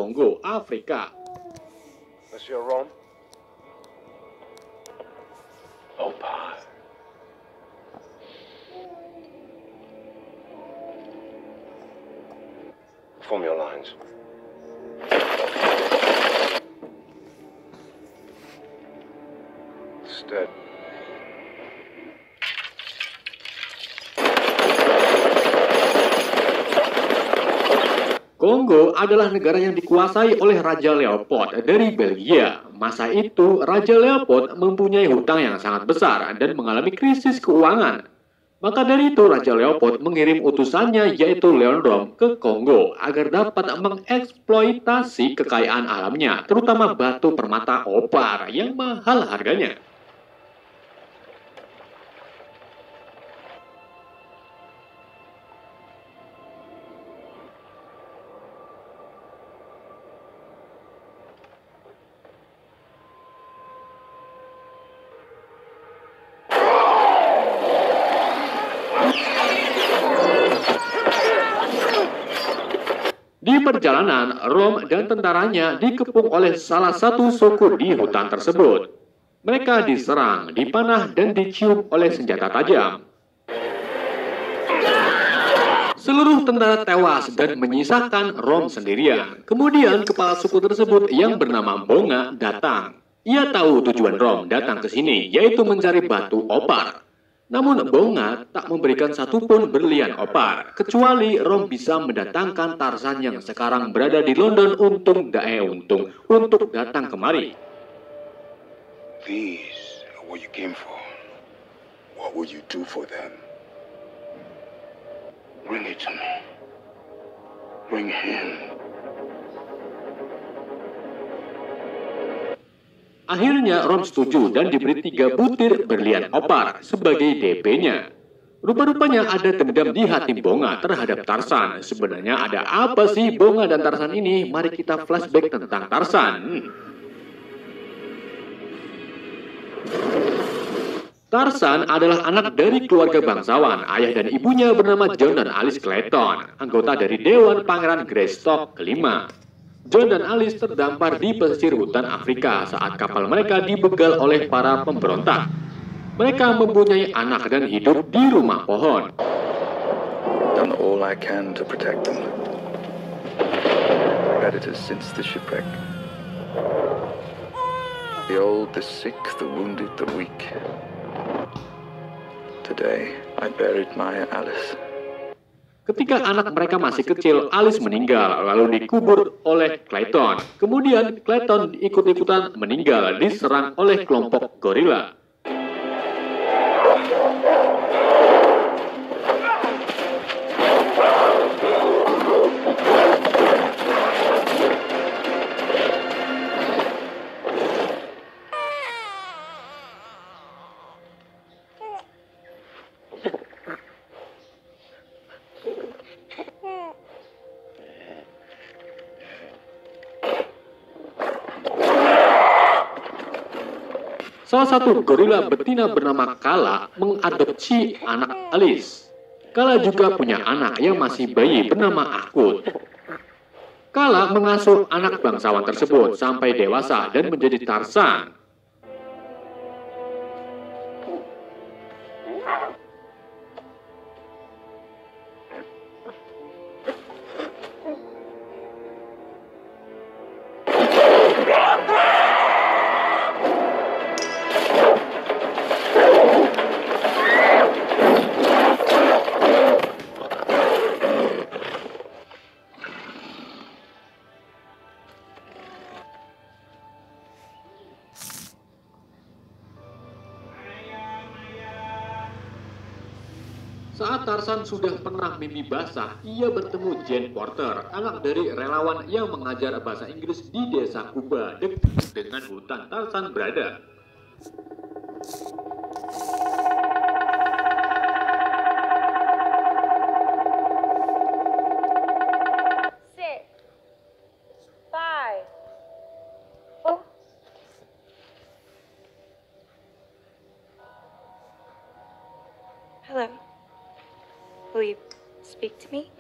Kongo, Afrika. Monsieur Ron? Opa. Form your lines. Stead. Kongo adalah negara yang dikuasai oleh Raja Leopold dari Belgia. Masa itu, Raja Leopold mempunyai hutang yang sangat besar dan mengalami krisis keuangan. Maka dari itu, Raja Leopold mengirim utusannya yaitu Leondrom ke Kongo agar dapat mengeksploitasi kekayaan alamnya, terutama batu permata opar yang mahal harganya. Di perjalanan, Rom dan tentaranya dikepung oleh salah satu suku di hutan tersebut. Mereka diserang, dipanah, dan dicium oleh senjata tajam. Seluruh tentara tewas dan menyisakan Rom sendirian. Kemudian kepala suku tersebut yang bernama Bonga datang. Ia tahu tujuan Rom datang ke sini, yaitu mencari batu opar. Namun Bonga tak memberikan satupun berlian opar, kecuali Rom bisa mendatangkan Tarzan yang sekarang berada di London untuk datang kemari. These are what you came for. What will you do for them? Bring it to me. Bring him. Akhirnya Rom setuju dan diberi 3 butir berlian opar sebagai DP-nya. Rupa-rupanya ada dendam di hati Bonga terhadap Tarzan. Sebenarnya ada apa sih Bonga dan Tarzan ini? Mari kita flashback tentang Tarzan. Tarzan adalah anak dari keluarga bangsawan. Ayah dan ibunya bernama John dan Alice Clayton, anggota dari Dewan Pangeran Greystock kelima. John dan Alice terdampar di pesisir hutan Afrika saat kapal mereka dibegal oleh para pemberontak. Mereka mempunyai anak dan hidup di rumah pohon. Done all I can to protect them. Predators since the shipwreck. The old, the sick, the wounded, the weak. Today, I buried my Alice. Ketika anak mereka masih kecil, Alice meninggal, lalu dikubur oleh Clayton. Kemudian, Clayton ikut-ikutan meninggal, diserang oleh kelompok gorila. Salah satu gorila betina bernama Kala mengadopsi anak Alice. Kala juga punya anak yang masih bayi bernama Akut. Kala mengasuh anak bangsawan tersebut sampai dewasa dan menjadi Tarzan. Saat Tarzan sudah pernah mimpi basah, ia bertemu Jane Porter, anak dari relawan yang mengajar bahasa Inggris di desa Kuba dekat dengan hutan Tarzan berada. Hello. Will you speak to me?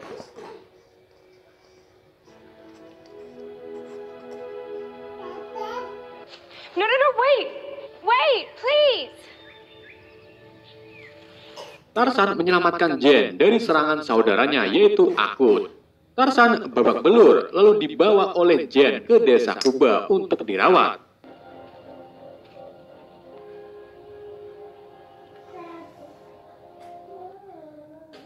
No, wait! Wait, please! Tarzan menyelamatkan Jane dari serangan saudaranya yaitu Akut. Tarzan babak belur lalu dibawa oleh Jane ke desa Kuba untuk dirawat.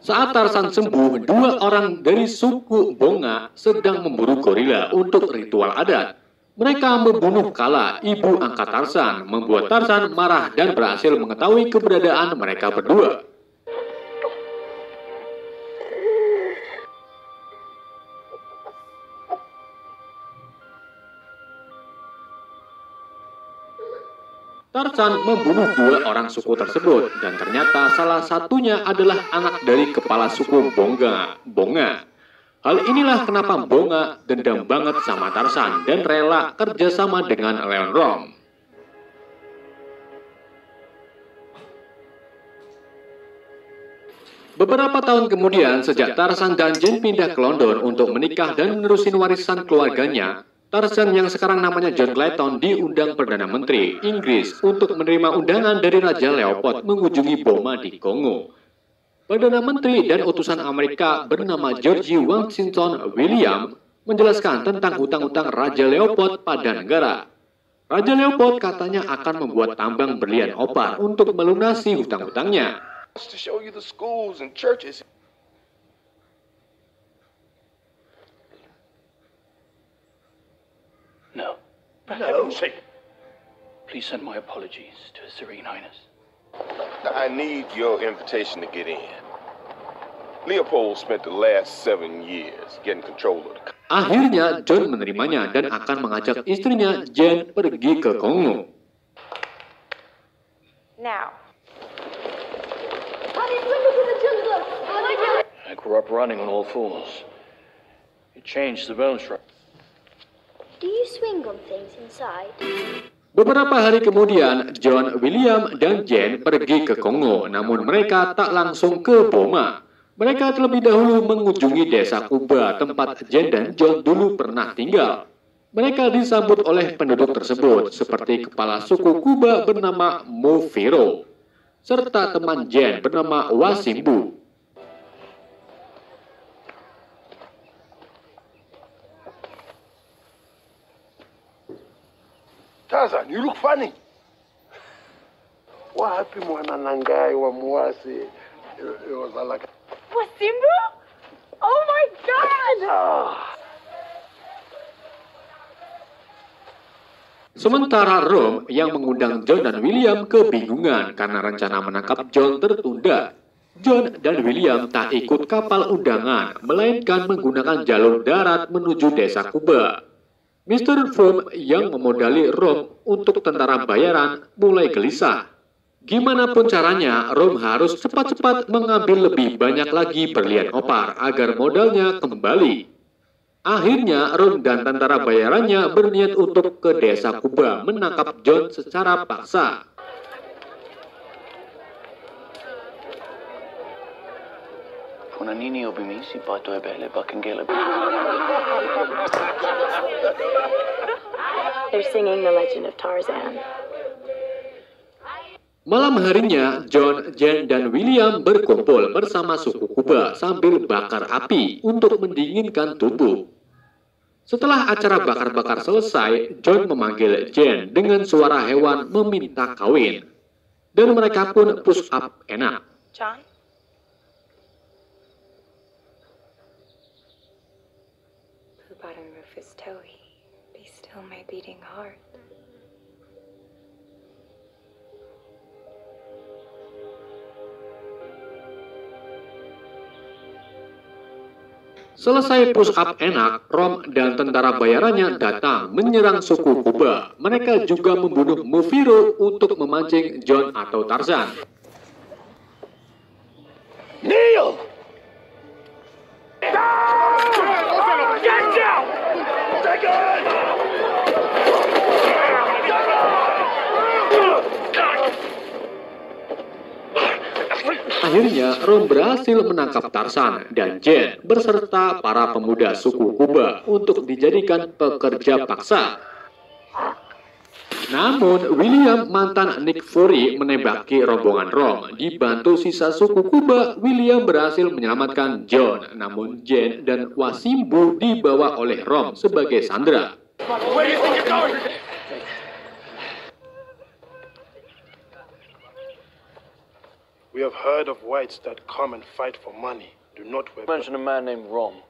Saat Tarzan sembuh, 2 orang dari suku Bonga sedang memburu gorila untuk ritual adat. Mereka membunuh Kala, ibu angkat Tarzan, membuat Tarzan marah dan berhasil mengetahui keberadaan mereka berdua. Tarzan membunuh 2 orang suku tersebut dan ternyata salah satunya adalah anak dari kepala suku Bonga. Hal inilah kenapa Bonga dendam banget sama Tarzan dan rela kerjasama dengan Leon Rom. Beberapa tahun kemudian, sejak Tarzan dan Jane pindah ke London untuk menikah dan menerusin warisan keluarganya, Tarzan yang sekarang namanya John Clayton diundang Perdana Menteri Inggris untuk menerima undangan dari Raja Leopold mengunjungi Boma di Kongo. Perdana Menteri dan utusan Amerika bernama George Washington William menjelaskan tentang hutang-hutang Raja Leopold pada negara. Raja Leopold katanya akan membuat tambang berlian opar untuk melunasi hutang-hutangnya. To show you the schools and churches. No. For heaven's sake. Please send my apologies to His Serene Highness. I need your invitation to get in. Leopold spent the last 7 years getting control of the... Akhirnya John menerimanya dan akan mengajak istrinya Jane pergi ke Kongo. Now. I grew up running on all fours. It changed the bone structure. Do you swing on things inside? Beberapa hari kemudian, John, William, dan Jane pergi ke Kongo, namun mereka tak langsung ke Boma. Mereka terlebih dahulu mengunjungi desa Kuba, tempat Jane dan John dulu pernah tinggal. Mereka disambut oleh penduduk tersebut, seperti kepala suku Kuba bernama Mofiro, serta teman Jane bernama Wasimbu. Tarzan, you look funny. Wapi mwananangai wa muasi yozalaka. Wasimbu? Oh my God! Sementara Rom yang mengundang John dan William kebingungan karena rencana menangkap John tertunda. John dan William tak ikut kapal undangan, melainkan menggunakan jalur darat menuju desa Kuba. Mr. Fromm yang memodali Rom untuk tentara bayaran mulai gelisah. Gimana pun caranya, Rom harus cepat-cepat mengambil lebih banyak lagi berlian opar agar modalnya kembali. Akhirnya, Rom dan tentara bayarannya berniat untuk ke desa Kuba menangkap John secara paksa. Funanini obimisi pato ebele bakengele. They're singing the legend of Tarzan. Malam harinya, John, Jane, dan William berkumpul bersama suku Kuba sambil bakar api untuk mendinginkan tubuh. Setelah acara bakar-bakar selesai, John memanggil Jane dengan suara hewan meminta kawin. Dan mereka pun push up enak. John? Bottom roof is toey. Be still my beating heart. Selesai push up enak, Rom dan tentara bayarannya datang menyerang suku Kuba. Mereka juga membunuh Mufiro untuk memancing John atau Tarzan. Neil! Akhirnya, Rom berhasil menangkap Tarzan dan Jane beserta para pemuda suku Kuba untuk dijadikan pekerja paksa. Namun, William, mantan Nick Fury, menembaki rombongan Rom. Dibantu sisa suku Kuba, William berhasil menyelamatkan John. Namun, Jane dan Wasimbu dibawa oleh Rom sebagai sandera. We have heard of whites that come and fight for money. Do not Mention a man named Rom.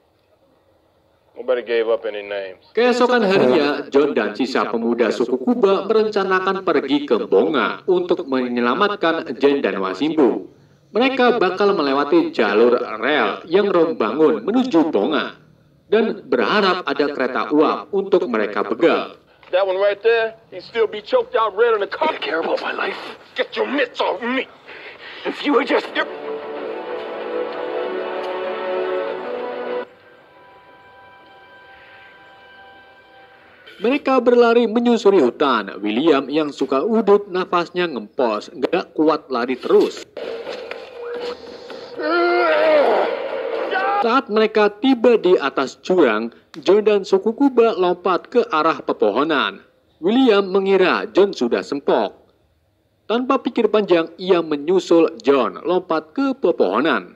Nobody gave up any names. Keesokan harinya, John dan sisa pemuda suku Kuba merencanakan pergi ke Bonga untuk menyelamatkan Jane dan Wasimbu. Mereka bakal melewati jalur rel yang Rom bangun menuju Bonga dan berharap ada kereta uap untuk mereka begal. That one right there, he'd still be choked out red on the car. You care about my life? Get your mitts off me. If you had just... Mereka berlari menyusuri hutan. William yang suka udut, nafasnya ngempos, gak kuat lari terus. Saat mereka tiba di atas jurang, John dan suku Kuba lompat ke arah pepohonan. William mengira John sudah sempok. Tanpa pikir panjang, ia menyusul John lompat ke pepohonan.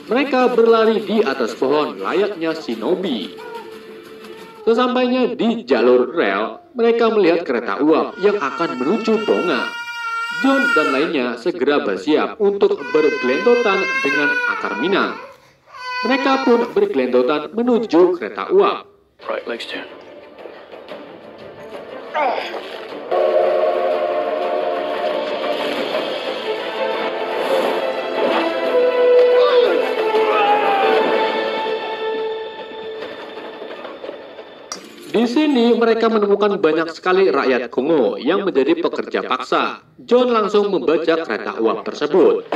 Mereka berlari di atas pohon layaknya shinobi. Sesampainya di jalur rel, mereka melihat kereta uap yang akan menuju Bonga. John dan lainnya segera bersiap untuk bergelendotan dengan akar minang. Mereka pun bergelendotan menuju kereta uap. Right, legs turn. Di sini mereka menemukan banyak sekali rakyat Kongo yang menjadi pekerja paksa. John langsung membajak kereta uap tersebut.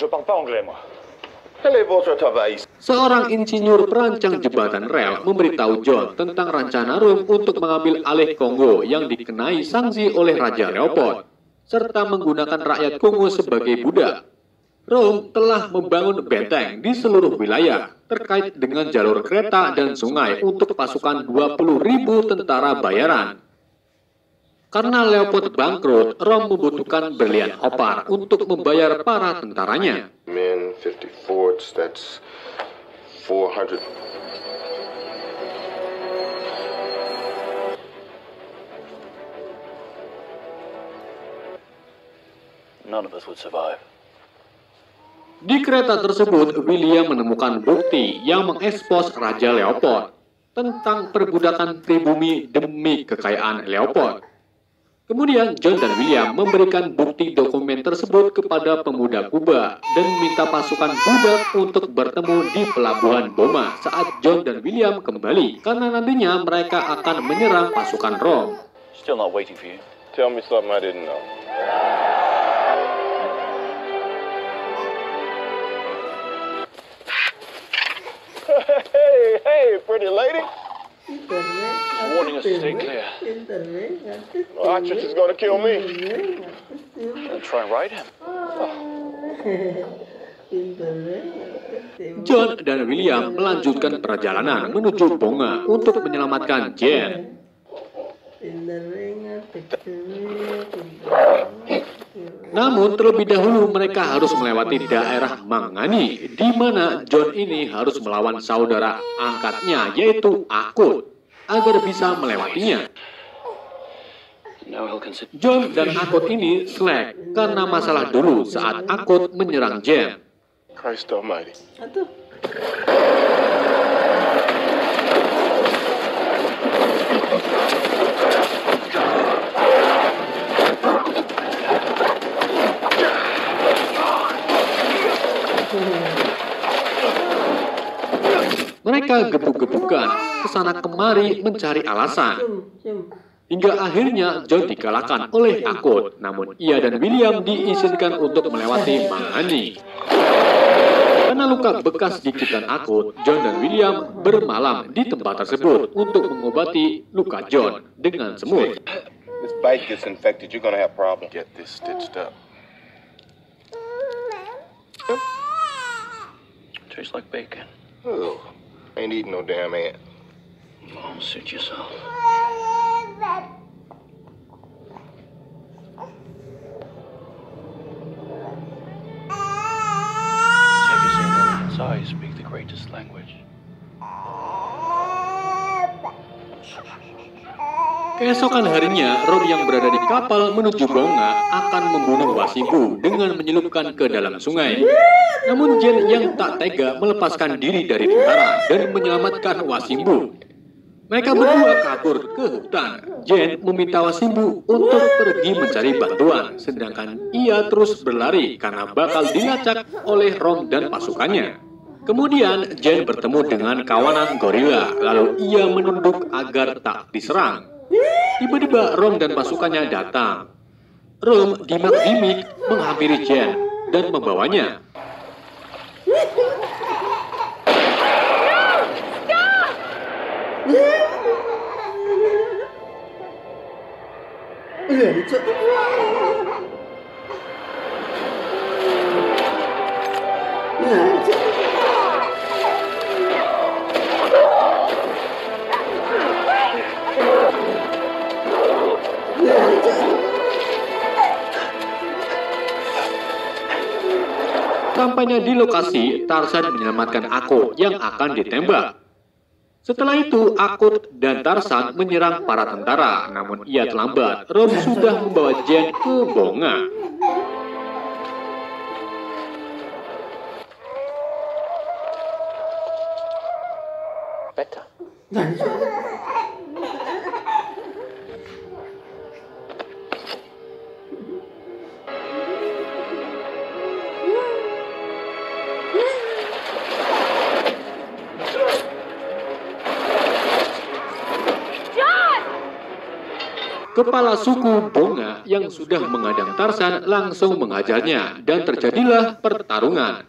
Je parle pas anglais, moi. Quel est votre travail ici? Seorang insinyur perancang jembatan rel memberitahu John tentang rencana Rom untuk mengambil alih Kongo yang dikenai sanksi oleh Raja Leopold, serta menggunakan rakyat Kongo sebagai budak. Rom telah membangun benteng di seluruh wilayah terkait dengan jalur kereta dan sungai untuk pasukan 20.000 tentara bayaran. Karena Leopold bangkrut, Rom membutuhkan berlian opar untuk membayar para tentaranya. Men, 50 forts, that's 400. None of us would survive. Di kereta tersebut, William menemukan bukti yang mengekspos Raja Leopold tentang perbudakan pribumi demi kekayaan Leopold. Kemudian John dan William memberikan bukti dokumen tersebut kepada pemuda Kuba dan minta pasukan budak untuk bertemu di pelabuhan Boma saat John dan William kembali, karena nantinya mereka akan menyerang pasukan Rom. Still not waiting for you. Tell me something I didn't know. Hey, pretty lady. Warning us to stay clear. Well, Archers is gonna kill me. Gonna try and ride him. John dan William melanjutkan perjalanan menuju Bonga untuk menyelamatkan Jane. Namun terlebih dahulu mereka harus melewati daerah Mangani, di mana John ini harus melawan saudara angkatnya yaitu Akut agar bisa melewatinya. John dan Akut ini selek karena masalah dulu saat Akut menyerang Jane. Christ Almighty. Mereka gebuk-gebukan kesana kemari mencari alasan. Hingga akhirnya John dikalahkan oleh Akut, namun ia dan William diizinkan untuk melewati Manghani. Karena luka bekas gigitan Akut, John dan William bermalam di tempat tersebut untuk mengobati luka John dengan semut. This bite gets infected, you're gonna have problems. Get this stitched up. Tastes like bacon. Ugh. Ain't eating no damn ant. Oh, suit yourself. Take a seat. Inside, speak the greatest language. Keesokan harinya, Rom yang berada di kapal menuju Bonga akan membunuh Wasimbu dengan menyelupkan ke dalam sungai. Namun Jen yang tak tega melepaskan diri dari tentara dan menyelamatkan Wasimbu. Mereka berdua kabur ke hutan. Jen meminta Wasimbu untuk pergi mencari bantuan, sedangkan ia terus berlari karena bakal dilacak oleh Rom dan pasukannya. Kemudian Jen bertemu dengan kawanan gorila, lalu ia menunduk agar tak diserang. Tiba-tiba Rom dan pasukannya datang. Rom dimak-dimik menghampiri Jen dan membawanya. Sampainya di lokasi, Tarzan menyelamatkan Akut yang akan ditembak. Setelah itu, Akut dan Tarzan menyerang para tentara, namun ia terlambat. Rom sudah membawa Jen ke Bonga. Better. Kepala suku Bonga yang sudah mengadang Tarzan langsung menghajarnya dan terjadilah pertarungan.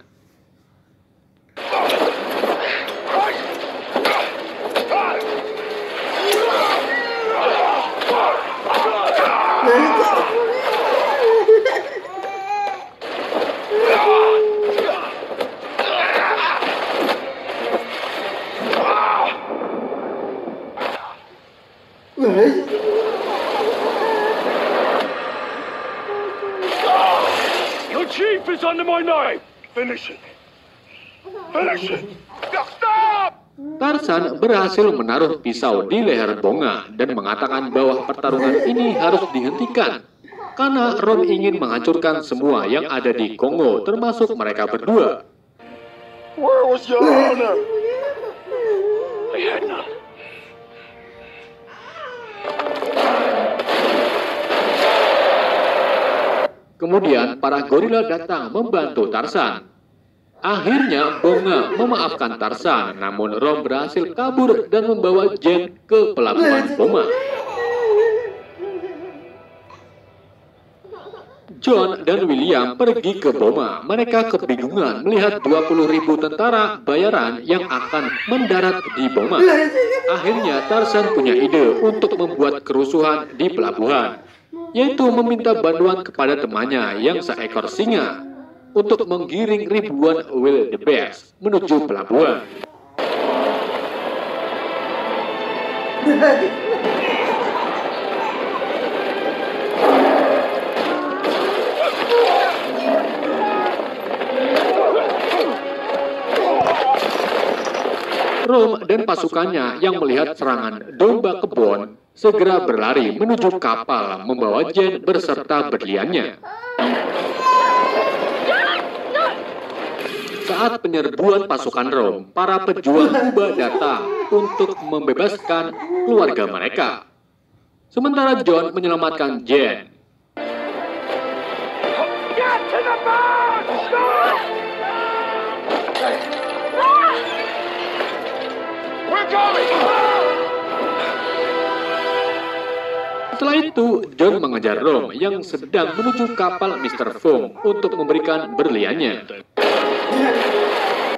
Your chief is under my knife! Finish it! Finish it! Stop! Tarzan berhasil menaruh pisau di leher Bonga dan mengatakan bahwa pertarungan ini harus dihentikan karena Rom ingin menghancurkan semua yang ada di Kongo, termasuk mereka berdua. Where was your honor? I had none. Kemudian para gorila datang membantu Tarzan. Akhirnya Bonga memaafkan Tarzan, namun Rom berhasil kabur dan membawa Jen ke pelabuhan Boma. John dan William pergi ke Boma. Mereka kebingungan melihat 20.000 tentara bayaran yang akan mendarat di Boma. Akhirnya Tarzan punya ide untuk membuat kerusuhan di pelabuhan, yaitu meminta bantuan kepada temannya yang seekor singa untuk menggiring ribuan wildebeest menuju pelabuhan. Rom dan pasukannya yang melihat serangan domba kebon segera berlari menuju kapal membawa Jen beserta berliannya. Saat penyerbuan pasukan Rom, para pejuang Kuba datang untuk membebaskan keluarga mereka. Sementara John menyelamatkan Jen. Get to the boat! Stop! Setelah itu, John mengejar Rom yang sedang menuju kapal Mr. Fong untuk memberikan berliannya.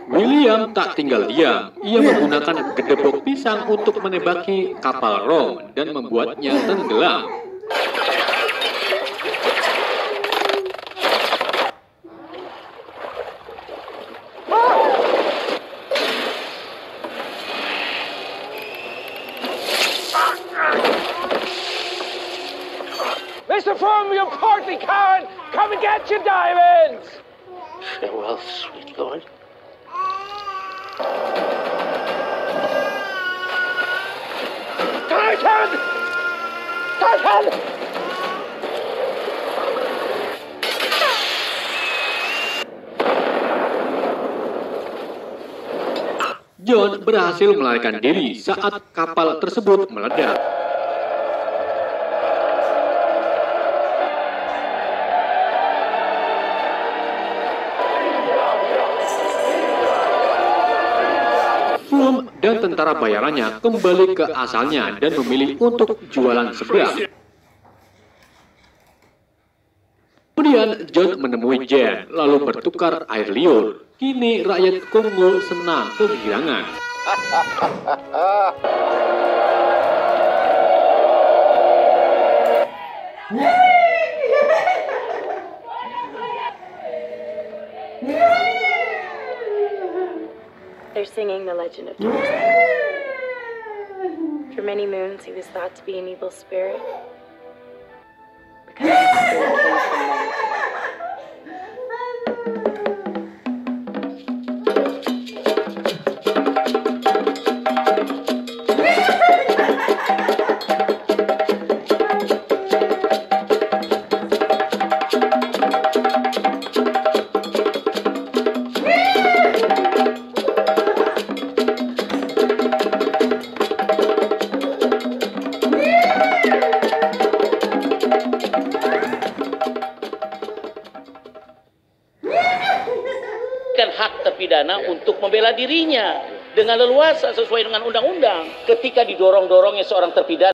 William tak tinggal diam. Ia menggunakan gedebok pisang untuk menembaki kapal Rom dan membuatnya tenggelam. Mr. Fong, you portly coward! Come and get your diamonds! Farewell, sweet lord. Titan! Titan! John berhasil melarikan diri saat kapal tersebut meledak. Froome dan tentara bayarannya kembali ke asalnya dan memilih untuk jualan seberang. Kemudian John menemui Jen, lalu bertukar air liur. Kini rakyat Kongo senang kegirangan. They're singing the legend of Tarzan. For many moons, he was thought to be an evil spirit. Because his spirit came from men. Hak terpidana untuk membela dirinya dengan leluasa sesuai dengan undang-undang. Ketika didorong-dorongnya seorang terpidana